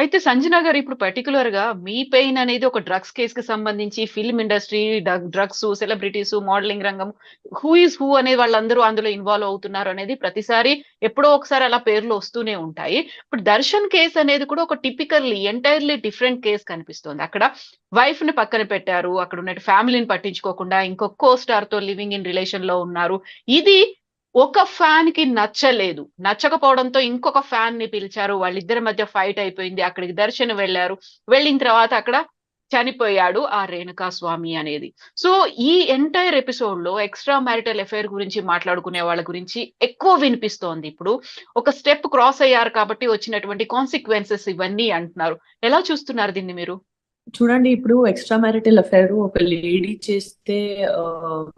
అయితే సంజన గారు ఇప్పుడు పర్టిక్యులర్‌గా మీ పెయిన్ అనేది ఒక డ్రగ్స్ కేస్‌కి సంబంధించి film industry, drugs, celebrities, modelling రంగం, హూ ఈస్ హూ అనే వాళ్ళందరూ అందులో ఇన్వాల్వ్ అవుతున్నారు అనేది ప్రతిసారి ఎప్పుడో ఒకసారి అలా పేర్లు వస్తూనే ఉంటాయి. ఇప్పుడు 'దర్శన్' కేస్ అనేది కూడా ఒక ఎంటైర్‌లీ డిఫరెంట్ కేస్ కనిపిస్తోంది. అక్కడ వైఫ్‌ని పక్కన పెట్టారు. అక్కడ ఉన్న ఫ్యామిలీని పట్టించుకోకుండా ఇంకో కో స్టార్‌తో లివింగ్ ఇన్ రిలేషన్‌లో ఉన్నారు. ఇది ఒక ఫ్యాన్‌కి నచ్చలేదు. నచ్చకపోవడంతో ఇంకొక ఫ్యాన్‌ని పిలిచారు. వాళ్ళిద్దరి మధ్య ఫైట్ అయిపోయింది. అక్కడికి దర్శన్ వెళ్లారు. వెళ్ళిన తర్వాత అక్కడ చనిపోయాడు ఆ రేణుకా స్వామి అనేది. సో, ఈ ఎంటైర్ ఎపిసోడ్‌లో ఎక్స్‌ట్రా మ్యారిటల్ అఫైర్ గురించి మాట్లాడుకునే వాళ్ళ గురించి ఎక్కువ వినిపిస్తోంది. ఇప్పుడు ఒక స్టెప్ క్రాస్ అయ్యారు కాబట్టి వచ్చినటువంటి కాన్సీక్వెన్సెస్ ఇవన్నీ అంటున్నారు. ఎలా చూస్తున్నారు దీన్ని మీరు? చూడండి, ఇప్పుడు ఎక్స్ట్రా మ్యారిటల్ అఫైర్ ఒక లేడీ చేస్తే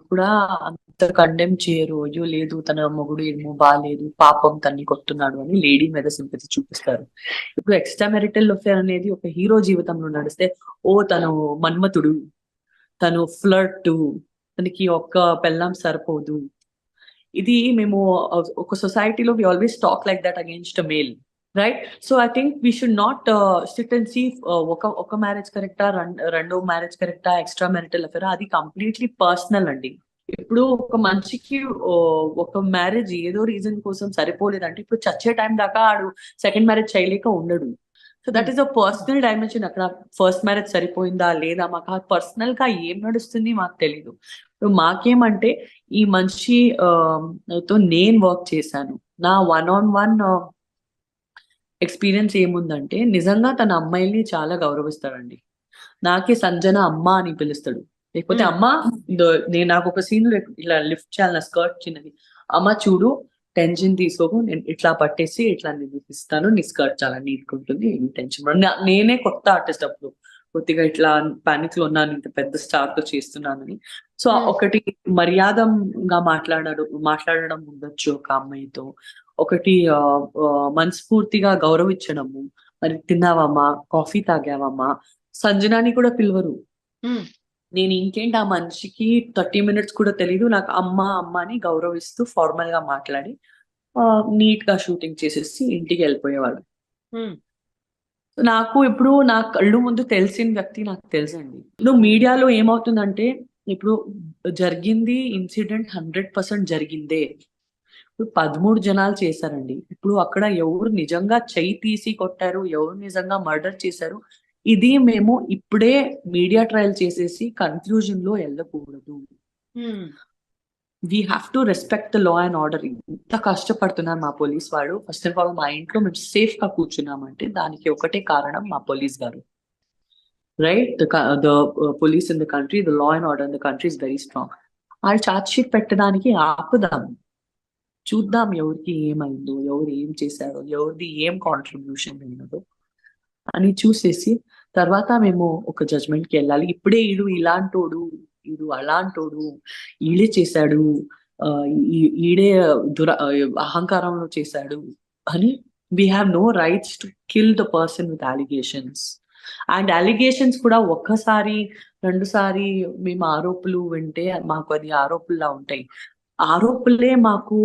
కూడా అంత కండెమ్ చేయరు. అయ్యో లేదు, తన మొగుడు ఏమో బాలేదు, పాపం తన్ని కొడుతున్నాడు అని లేడీ మీద సింపతి చూపిస్తారు. ఇప్పుడు ఎక్స్ట్రా మ్యారిటల్ అఫైర్ అనేది ఒక హీరో జీవితంలో నడిస్తే, ఓ తను మన్మథుడు, తను ఫ్లర్ట్, తనకి ఒక్క పెళ్ళాం సరిపోదు. ఇది మేము ఒక సొసైటీలో we always talk like that against a male, right? So I think we should not sit and see ఒక మ్యారేజ్ కరెక్టా, రెండో మ్యారేజ్ కరెక్టా, ఎక్స్ట్రా మ్యారిటల్ అఫేర్, అది కంప్లీట్లీ పర్సనల్ అండి. ఇప్పుడు ఒక మనిషికి ఒక మ్యారేజ్ ఏదో రీజన్ కోసం సరిపోలేదంటే ఇప్పుడు చచ్చే టైం దాకా ఆడు సెకండ్ మ్యారేజ్ చేయలేక ఉండడు. సో దట్ హ్మ్. Is a personal dimension. అక్కడ ఫస్ట్ మ్యారేజ్ సరిపోయిందా లేదా, మాకు పర్సనల్ గా ఏం నడుస్తుంది మాకు తెలీదు. ఇప్పుడు మాకేమంటే ఈ మనిషి తో నేను వర్క్ చేశాను. నా వన్ ఆన్ వన్ ఎక్స్పీరియన్స్ ఏముందంటే, నిజంగా తన అమ్మాయిల్ని చాలా గౌరవిస్తాడండి. నాకే సంజన అమ్మ అని పిలుస్తాడు. లేకపోతే హ్మ్. అమ్మ, నేను నాకు ఒక సీన్ ఇలా లిఫ్ట్ చేయాలి, నా స్కర్ట్ చిన్నది, అమ్మ చూడు, టెన్షన్ తీసుకోకు, నేను ఇట్లా పట్టేసి ఇట్లా నేను ఇస్తాను, నీ స్కర్ట్ చాలా నీట్ ఉంటుంది, ఏం టెన్షన్ నేనే కొత్త ఆర్టిస్ట్ అప్పుడు, కొద్దిగా ఇట్లా పానిక్ లో ఉన్నాను, ఇంత పెద్ద స్టార్ తో చేస్తున్నానని. సో హ్మ్. ఒకటి మర్యాదగా మాట్లాడడం ఉండొచ్చు ఒక అమ్మాయితో. ఒకటి మనస్ఫూర్తిగా గౌరవించడము. మరి తిన్నావమ్మా, కాఫీ తాగావమ్మా, సంజనాని కూడా పిలవరు. హ్మ్. నేను ఇంకేంటి ఆ మనిషికి 30 minutes కూడా తెలీదు, నాకు అమ్మ అమ్మ అని గౌరవిస్తూ ఫార్మల్ గా మాట్లాడి నీట్ గా షూటింగ్ చేసేసి ఇంటికి వెళ్ళిపోయేవాడు. హ్మ్. నాకు ఇప్పుడు నా కళ్ళు ముందు తెలిసిన వ్యక్తి నాకు తెలుసండి. ఇప్పుడు మీడియాలో ఏమవుతుందంటే, ఇప్పుడు జరిగింది ఇన్సిడెంట్ 100% జరిగిందే. ఇప్పుడు 13 జనాలు చేశారండి. ఇప్పుడు అక్కడ ఎవరు నిజంగా చెయ్యి తీసి కొట్టారు, ఎవరు నిజంగా మర్డర్ చేశారు, ఇది మేము ఇప్పుడే మీడియా ట్రయల్ చేసేసి కన్క్లూజన్ లో వెళ్ళకూడదు. హ్మ్. We have to respect the law and order. ఇంత కష్టపడుతున్నారు మా పోలీస్ వాడు. ఫస్ట్ ఆఫ్ ఆల్ మా ఇంట్లో మేము సేఫ్ గా కూర్చున్నామంటే దానికి ఒకటే కారణం మా పోలీస్ గారు. Right, the police in the country, the law and order in the country is very strong. వాళ్ళు ఛార్జ్ షీట్ పెట్టడానికి ఆపుదాం, చూద్దాం ఎవరికి ఏమైందో, ఎవరు ఏం చేశారో, ఎవరిది ఏం కాంట్రిబ్యూషన్ ఉన్నదో అని చూసేసి తర్వాత మేము ఒక జడ్జ్మెంట్ కి వెళ్ళాలి. ఇప్పుడే ఈడు ఇలాంటోడు, ఈడు అలాంటోడు, ఈడే చేశాడు, ఆ, ఈడే అహంకారంలో చేశాడు అని. We have no rights to kill the person with allegations. And allegations కూడా ఒక్కసారి రెండుసారి మేము ఆరోపణలు వింటే మాకు అది ఆరోపణలా ఉంటాయి. ఆరోపణలే మాకు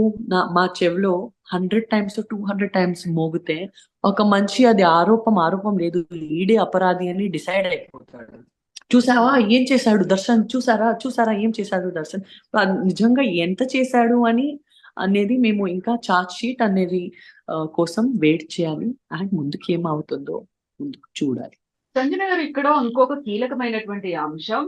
మా చెవిలో 100 times 200 times మోగితే ఒక మనిషి అది ఆరోపం లేదు, ఈడే అపరాధి అని డిసైడ్ అయిపోతాడు. చూసావా ఏం చేశాడు దర్శన్, చూసారా చూసారా ఏం చేశాడు దర్శన్, నిజంగా ఎంత చేశాడు అని అనేది మేము ఇంకా చార్జ్ షీట్ అనేది కోసం వెయిట్ చేయాలి. అండ్ ముందుకు ఏమవుతుందో ముందుకు చూడాలి. సంజన గారు ఇక్కడ ఇంకొక కీలకమైనటువంటి అంశం,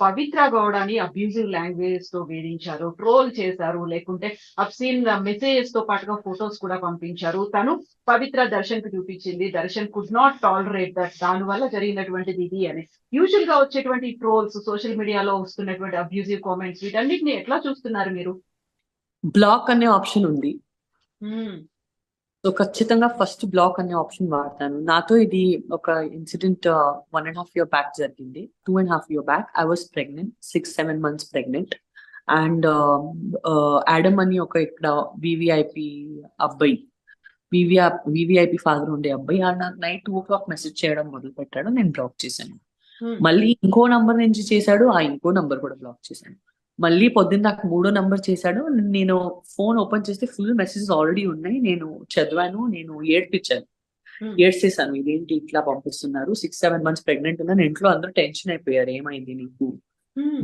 పవిత్ర గౌడని అబ్యూజివ్ లాంగ్వేజెస్ తో వేధించారు, ట్రోల్ చేశారు, లేకుంటే అబ్సీన్ మెసేజెస్ తో పాటుగా ఫొటోస్ కూడా పంపించారు. తను పవిత్ర దర్శన్ కు చూపించింది. Darshan could not tolerate that, దాని వల్ల జరిగినటువంటిది ఇది అని. యూజువల్ గా వచ్చేటువంటి ట్రోల్స్, సోషల్ మీడియాలో వస్తున్నటువంటి అబ్యూజివ్ కామెంట్స్, వీటన్నిటిని ఎట్లా చూస్తున్నారు మీరు? బ్లాక్ అనే ఆప్షన్ ఉంది. హ్మ్. సో ఖచ్చితంగా ఫస్ట్ బ్లాక్ అనే ఆప్షన్ వాడతాను. నాతో ఇది ఒక ఇన్సిడెంట్ 1.5 year బ్యాక్ జరిగింది. 2.5 year back I was pregnant, 6-7 months pregnant. And Adam అని ఒక ఇక్కడ వివిఐపి అబ్బాయి, వివిఐపి ఫాదర్ ఉండే అబ్బాయి నాకు నైట్ 2 o'clock మెసేజ్ చేయడం మొదలు పెట్టాడు. నేను బ్లాక్ చేశాను. హ్మ్. మళ్ళీ ఇంకో నంబర్ నుంచి చేశాడు, ఆ ఇంకో నంబర్ కూడా బ్లాక్ చేశాను. మళ్ళీ పొద్దున్న నాకు 3వ నంబర్ చేశాడు. నేను ఫోన్ ఓపెన్ చేస్తే ఫుల్ మెసేజెస్ ఆల్రెడీ ఉన్నాయి, నేను చదివాను, నేను ఏడ్పించాను. ఏడ్చేసాను, ఇదేంటి ఇట్లా పంపిస్తున్నారు, 6-7 months ప్రెగ్నెంట్ ఉన్నాను, ఇంట్లో అందరూ టెన్షన్ అయిపోయారు, ఏమైంది నీకు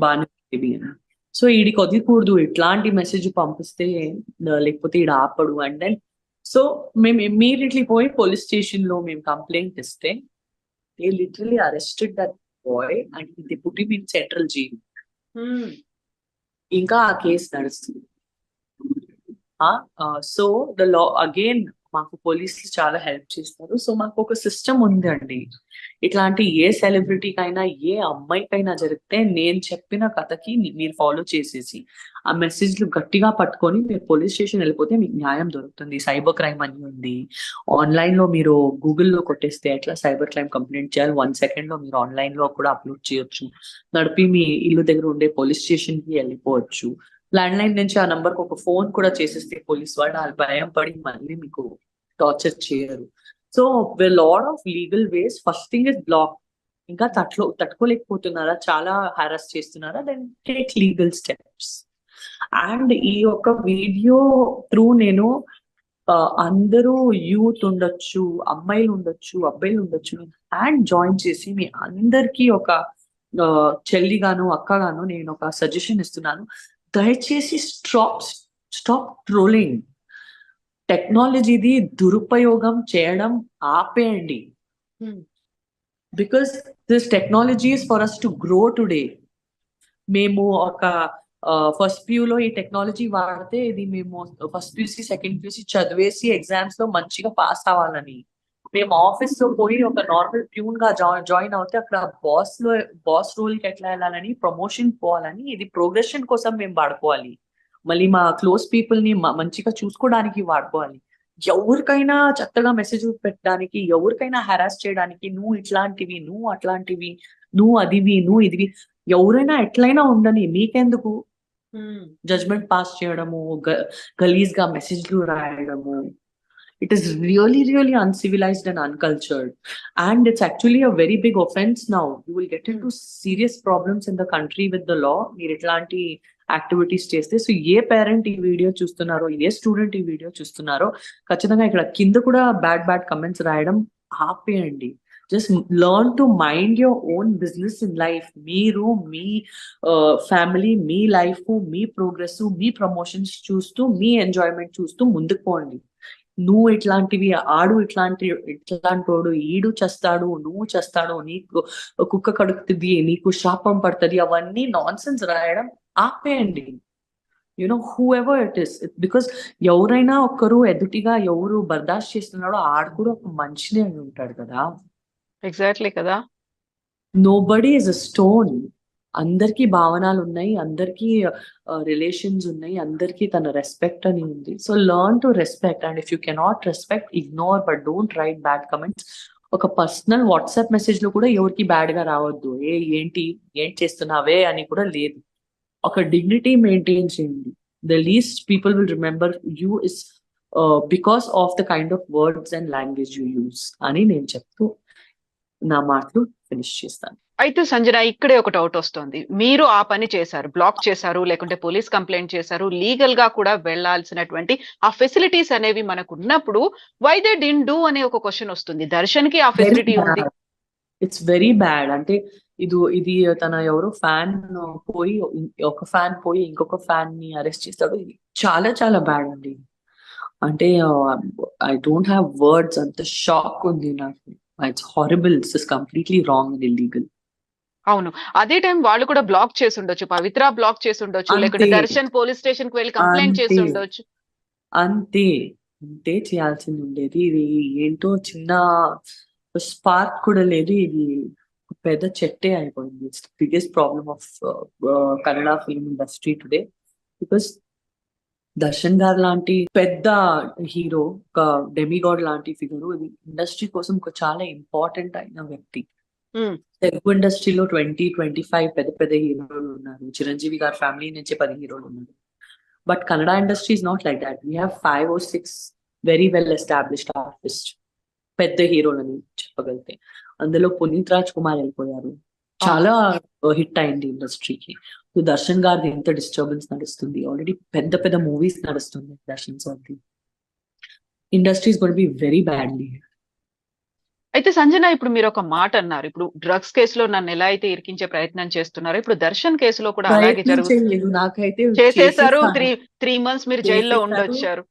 బాగానే బేబీ అని. సో ఈడికి వదిలికూడదు, ఇట్లాంటి మెసేజ్ పంపిస్తే లేకపోతే ఈడ ఆపడు. అండ్ దెన్ సో మేము ఇమ్మీడియట్లీ పోయి పోలీస్ స్టేషన్ లో మేము కంప్లైంట్ ఇస్తే they literally arrested that boy and they put him in central jail. ఇంకా ఆ కేసు నడుస్తుంది. సో ద లా అగైన్ మాకు పోలీసులు చాలా హెల్ప్ చేస్తారు. సో మాకు ఒక సిస్టమ్ ఉంది అండి. ఇట్లాంటి ఏ సెలబ్రిటీకైనా ఏ అమ్మాయికైనా జరిగితే నేను చెప్పిన కథకి మీరు ఫాలో చేసేసి ఆ మెసేజ్లు గట్టిగా పట్టుకొని మీరు పోలీస్ స్టేషన్ వెళ్ళిపోతే మీకు న్యాయం దొరుకుతుంది. సైబర్ క్రైమ్ అని ఉంది ఆన్లైన్ లో, మీరు గూగుల్లో కొట్టేస్తే ఎట్లా సైబర్ క్రైమ్ కంప్లైంట్ చేయాలి 1 second లో మీరు ఆన్లైన్ లో కూడా అప్లోడ్ చేయొచ్చు. నడిపి మీ ఇల్లు దగ్గర ఉండే పోలీస్ స్టేషన్ కి వెళ్ళిపోవచ్చు. ల్యాండ్ లైన్ నుంచి ఆ నంబర్ కి ఒక ఫోన్ కూడా చేసేస్తే పోలీస్ వాళ్ళు వాళ్ళు భయం పడి మళ్ళీ మీకు టార్చర్ చేయరు. So lot of legal ways. First thing is block. ఇంకా తట్టుకోలేకపోతున్నారా, చాలా హారాస్ చేస్తున్నారా, then take legal steps. And ఈ యొక్క వీడియో త్రూ నేను అందరూ యూత్ ఉండొచ్చు, అమ్మాయిలు ఉండొచ్చు, అబ్బాయిలు ఉండొచ్చు, హ్యాండ్ జాయిన్ చేసి మీ అందరికీ ఒక చెల్లిగాను అక్కగాను నేను ఒక సజెషన్ ఇస్తున్నాను. దయచేసి స్టాప్ ట్రోలింగ్. టెక్నాలజీది దురుపయోగం చేయడం ఆపేయండి. Because this technology is for us to grow today. మేము ఒక ఫస్ట్ ప్యూలో ఈ టెక్నాలజీ వాడితే ఇది మేము ఫస్ట్ ప్యూసీ సెకండ్ ప్యూసీ చదివేసి ఎగ్జామ్స్ లో మంచిగా పాస్ అవ్వాలని, మేము ఆఫీస్ లో పోయి ఒక నార్మల్ ప్యూన్ గా జాయిన్ అవుతే అక్కడ బాస్ రోల్ కి ఎట్లా వెళ్ళాలని, ప్రమోషన్ పోవాలని, ఇది ప్రోగ్రెషన్ కోసం మేము వాడుకోవాలి. మళ్ళీ మా క్లోజ్ పీపుల్ ని మంచిగా చూసుకోవడానికి వాడుకోవాలి. ఎవరికైనా చెత్తగా మెసేజ్ పెట్టడానికి, ఎవరికైనా హెరాస్ చేయడానికి, నువ్వు ఇట్లాంటివి, నువ్వు అట్లాంటివి, నువ్వు అదివి, నువ్వు ఇదివి, ఎవరైనా ఎట్లయినా ఉండని, మీకెందుకు జడ్జ్మెంట్ పాస్ చేయడము, గలీజ్ గా మెసేజ్లు రాయడము. It is really, really uncivilized and uncultured. And it's actually a very big offense now. You will get into serious problems in the country with the law. మీరు ఇట్లాంటి యాక్టివిటీస్ చేస్తే. సో ఏ parent ఈ video చూస్తున్నారో, ఏ student ఈ video చూస్తున్నారో, ఖచ్చితంగా ఇక్కడ కింద కూడా బ్యాడ్ కమెంట్స్ రాయడం ఆపేయండి. Just learn to mind your own business in life. మీరు మీ ఫ్యామిలీ, మీ లైఫ్, మీ ప్రోగ్రెస్, మీ ప్రమోషన్స్ చూస్తూ, మీ ఎంజాయ్మెంట్ చూస్తూ ముందుకు పోండి. నువ్వు ఇట్లాంటివి, ఆడు ఇట్లాంటోడు, ఈడు చేస్తాడు, నువ్వు చేస్తాడు, నీకు కుక్క కడుగుతుంది, నీకు శాపం పడుతుంది, అవన్నీ నాన్ సెన్స్ రాయడం ఆపేయండి. You know who ever it is. Because ఎవరైనా ఒక్కరు ఎదుటిగా ఎవరు బర్దాష్ చేస్తున్నాడో ఆడు కూడా ఒక మనిషినే అని ఉంటాడు కదా. ఎగ్జాక్ట్లీ కదా. Nobody is a stone. అందరికీ భావనలు ఉన్నాయి, అందరికీ రిలేషన్స్ ఉన్నాయి, అందరికీ తన రెస్పెక్ట్ అని ఉంది. So learn to respect. And if you cannot respect, ignore, but don't write bad comments. ఒక పర్సనల్ వాట్సాప్ మెసేజ్ లో కూడా ఎవరికి బ్యాడ్ గా రావద్దు. ఏం చేస్తున్నావే అని కూడా లేదు. ఒక డిగ్నిటీ మెయింటైన్ చేయండి. The least people will remember you is because of the kind of words and language you use అని నేను చెప్తూ నా మాటలు ఫినిష్ చేస్తాను. అయితే సంజన, ఇక్కడే ఒక డౌట్ వస్తుంది. మీరు ఆ పని చేశారు, బ్లాక్ చేశారు, లేకుంటే పోలీస్ కంప్లైంట్ చేశారు, లీగల్ గా కూడా వెళ్లాల్సినటువంటి ఆ ఫెసిలిటీస్ అనేవి మనకు ఉన్నప్పుడు వై దే డిడ్ంట్ డూ అనే ఒక క్వశ్చన్ వస్తుంది. దర్శన్ కి ఆ ఫెసిలిటీ ఉంది. It's very bad. అంటే ఇది తన ఎవరో ఫ్యాన్ పోయి, ఒక ఫ్యాన్ పోయి ఇంకొక ఫ్యాన్ ని అరెస్ట్ చేస్తాడు. ఇది చాలా చాలా బ్యాడ్ అండి. అంటే ఐ డోంట్ హ్యావ్ వర్డ్స్. అంత షాక్ ఉంది నాకు. It's horrible. It's completely wrong and illegal. అవును, అదే టైం వాళ్ళు కూడా బ్లాక్ చేసి ఉండొచ్చు, పవిత్ర బ్లాక్ చేసి ఉండొచ్చు, లేకుంటే దర్శన్ పోలీస్ స్టేషన్ కి వెళ్ళి కంప్లైంట్ చేసి ఉండొచ్చు. అంతే చేయాల్సింది ఉండేది. ఇది ఏంటో చిన్న స్పార్క్ కూడా లేదు. ఇది పెద్ద చెట్టే అయిపోయింది. It's biggest problem of Kannada film industry today. Because Darshan గారు లాంటి పెద్ద హీరో, ఒక డెమిగాడ్ లాంటి ఫిగర్, ఇది ఇండస్ట్రీ కోసం ఒక చాలా ఇంపార్టెంట్ అయిన వ్యక్తి. తెలుగు ఇండస్ట్రీలో 20-25 పెద్ద హీరోలు ఉన్నారు. చిరంజీవి గారి ఫ్యామిలీ నుంచి 10 హీరోలు ఉన్నారు. But Kannada industry is not like that. We have 5 or 6 very well established artist, పెద్ద హీరోలని చెప్పగలితే. అందులో పునీత్ రాజ్ కుమార్ వెళ్ళిపోయారు, చాలా హిట్ అయింది ఇండస్ట్రీకి. దర్శన్ గారిది ఎంత డిస్టర్బెన్స్ నడుస్తుంది. ఆల్రెడీ పెద్ద మూవీస్ నడుస్తుంది దర్శన్ సార్ది. Industry is going to be very badly. అయితే సంజన, ఇప్పుడు మీరు ఒక మాట అన్నారు. ఇప్పుడు డ్రగ్స్ కేసులో నన్ను ఎలా అయితే ఇరికించే ప్రయత్నం చేస్తున్నారో, ఇప్పుడు దర్శన్ కేసులో కూడా అలాగే ప్రయత్నం చేయలేదు, నాకైతే చేసేసారు. చేసేసాను. 3 మంత్స్ మీరు జైల్లో చేసేసారు. ఉండొచ్చారు.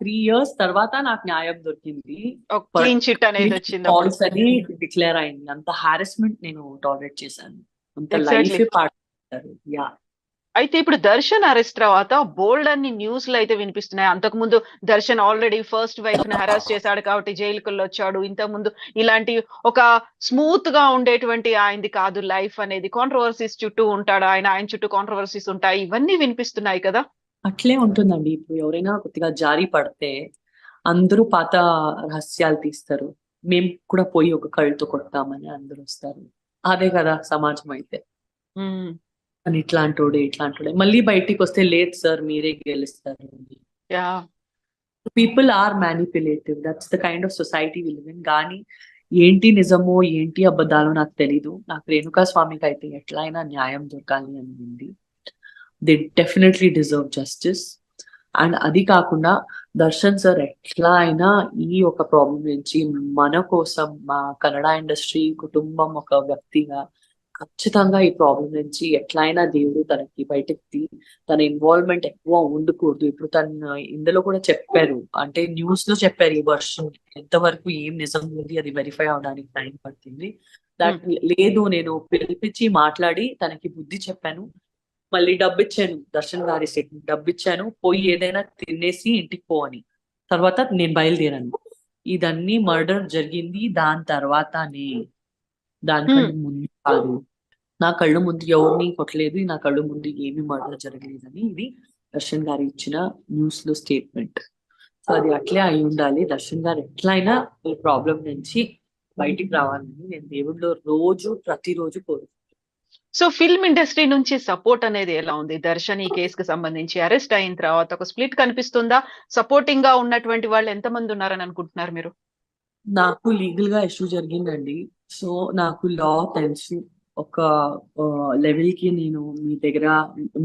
3 years తర్వాత నాకు న్యాయం దొరికింది. ఒక క్లీన్ చిట్ అనేది వచ్చింది అప్పుడు. ఫాల్స్ అని డిక్లేర్ అయింది. అంత హారెస్మెంట్ నేను టాలరేట్ చేశాను. అంత Exactly. లైఫ్ పాడు. యా అయితే ఇప్పుడు దర్శన్ అరెస్ట్ తర్వాత బోల్డ్ అన్ని న్యూస్లు అయితే వినిపిస్తున్నాయి. అంతకుముందు దర్శన్ ఆల్రెడీ ఫస్ట్ వైఫ్ ని హరాస్ చేశాడు కాబట్టి జైలుకి వచ్చాడు. ఇంతకుముందు ఇలాంటి ఒక స్మూత్ గా ఉండేటువంటి ఆయనది కాదు లైఫ్ అనేది, కాంట్రవర్సీస్ చుట్టూ ఉంటాడు ఆయన చుట్టూ కాంట్రవర్సీస్ ఉంటాయి. ఇవన్నీ వినిపిస్తున్నాయి కదా. అట్లే ఉంటుందండి. ఇప్పుడు ఎవరైనా కొద్దిగా జారి పడితే అందరూ పాత రహస్యాలు తీస్తారు. మేము కూడా పోయి ఒక కళ్ళతో కొట్టామని అందరూ వస్తారు. అదే కదా సమాజం అయితే. అని ఇట్లాంటోడే మళ్ళీ బయటికి వస్తే లేదు సార్ మీరే గెలుస్తారు. Yeah people are manipulative. That's the kind of society we live in. కానీ ఏంటి నిజమో ఏంటి అబద్ధాలో నాకు తెలీదు. నాకు రేణుకా స్వామికి అయితే ఎట్లయినా న్యాయం దొరకాలి అని ఉంది. They definitely deserve justice. And అది కాకుండా దర్శన్ సార్ ఎట్లా అయినా ఈ ఒక ప్రాబ్లం నుంచి మన కోసం, మా కన్నడ ఇండస్ట్రీ కుటుంబం ఒక వ్యక్తిగా ఖచ్చితంగా ఈ ప్రాబ్లం నుంచి ఎట్లయినా దేవుడు తనకి బయటకి తన ఇన్వాల్వ్మెంట్ ఎక్కువ ఉండకూడదు. ఇప్పుడు తను ఇందులో కూడా చెప్పారు, అంటే న్యూస్ లో చెప్పారు ఈ వర్షన్ ఎంతవరకు ఏం నిజం ఉంది అది వెరిఫై అవడానికి టైం పడుతుంది. దట్ లేదు, నేను పిలిపించి మాట్లాడి తనకి బుద్ధి చెప్పాను, మళ్ళీ డబ్బు ఇచ్చాను, దర్శన్ గారి సెట్ డబ్బు ఇచ్చాను, పోయి ఏదైనా తినేసి ఇంటికి పో అని. తర్వాత నేను బయలుదేరాను. ఇదన్నీ మర్డర్ జరిగింది దాని తర్వాతనే, దానికంటే ముందు కాదు. నా కళ్ళు ముందు ఎవరిని కొట్టలేదు, నా కళ్ళు ముందు ఏమి మర్డర్ జరగలేదని ఇది దర్శన్ గారు ఇచ్చిన న్యూస్ లో స్టేట్మెంట్. సో అది అట్లే అయి ఉండాలి. దర్శన్ గారు ఎట్లయినా ఈ ప్రాబ్లం నుంచి బయటికి రావాలని నేను దేవుడిలో ప్రతిరోజు కోరుకుంటున్నాను. సో ఫిల్మ్ ఇండస్ట్రీ నుంచి సపోర్ట్ అనేది ఎలా ఉంది? దర్శన్ ఈ కేసుకి సంబంధించి అరెస్ట్ అయిన తర్వాత ఒక స్ప్లిట్ కనిపిస్తుందా? సపోర్టింగ్ గా ఉన్నటువంటి వాళ్ళు ఎంతమంది ఉన్నారని అనుకుంటున్నారు మీరు? నాకు లీగల్ గా ఇష్యూ జరిగిందండి. సో నాకు లా తెలుసు. ఒక లెవెల్ కి నేను మీ దగ్గర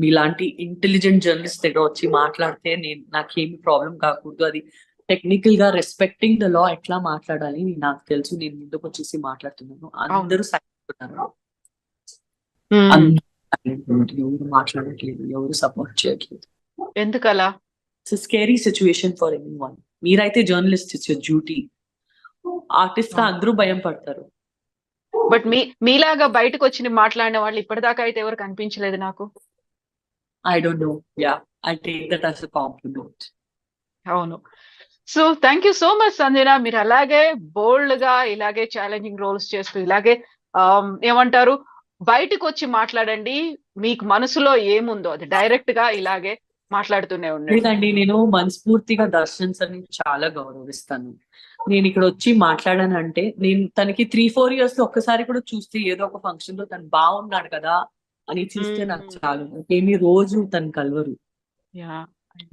మీలాంటి ఇంటెలిజెంట్ జర్నలిస్ట్ దగ్గర వచ్చి మాట్లాడితే నాకేమి ప్రాబ్లం కాకూడదు. అది టెక్నికల్ గా రెస్పెక్టింగ్ ద లా ఎట్లా మాట్లాడాలి నాకు తెలుసు. నేను ముందుకు వచ్చేసి మాట్లాడుతున్నాను. అందరూ సైలెంట్, ఎవరు మాట్లాడట్లేదు, ఎవరు సపోర్ట్ చేయట్లేదు. ఎందుకలా? It's scary situation for anyone. మీరైతే journalist, it's your duty. Artist గా అందరూ భయం పడతారు. బట్ మీలాగా బయటకు వచ్చి మాట్లాడిన వాళ్ళు ఇప్పటిదాకా అయితే ఎవరు కనిపించలేదు నాకు. I don't know. Yeah, I take that as a compliment. అవును. So thank you so much Sanjana. మీరు అలాగే బోల్డ్ గా ఇలాగే ఛాలెంజింగ్ రోల్స్ చేస్తూ ఇలాగే ఏమంటారు బయటకు వచ్చి మాట్లాడండి. మీకు మనసులో ఏముందో అది డైరెక్ట్ గా ఇలాగే మాట్లాడుతూనే ఉండండి. లేదండి, నేను మనస్ఫూర్తిగా దర్శన్ సార్ చాలా గౌరవిస్తాను. నేను ఇక్కడ వచ్చి మాట్లాడానంటే నేను తనకి 3-4 years లో ఒక్కసారి కూడా చూస్తే ఏదో ఒక ఫంక్షన్ లో తను బాగున్నాడు కదా అని చూస్తే నాకు చాలు. ఏమి రోజు తను కలవరు.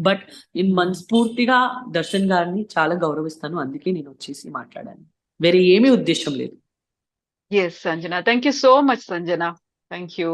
బట్ నేను మనస్ఫూర్తిగా దర్శన్ గారిని చాలా గౌరవిస్తాను. అందుకే నేను వచ్చేసి మాట్లాడాను. వేరే ఏమీ ఉద్దేశం లేదు. Yes Sanjana, thank you so much Sanjana. Thank you.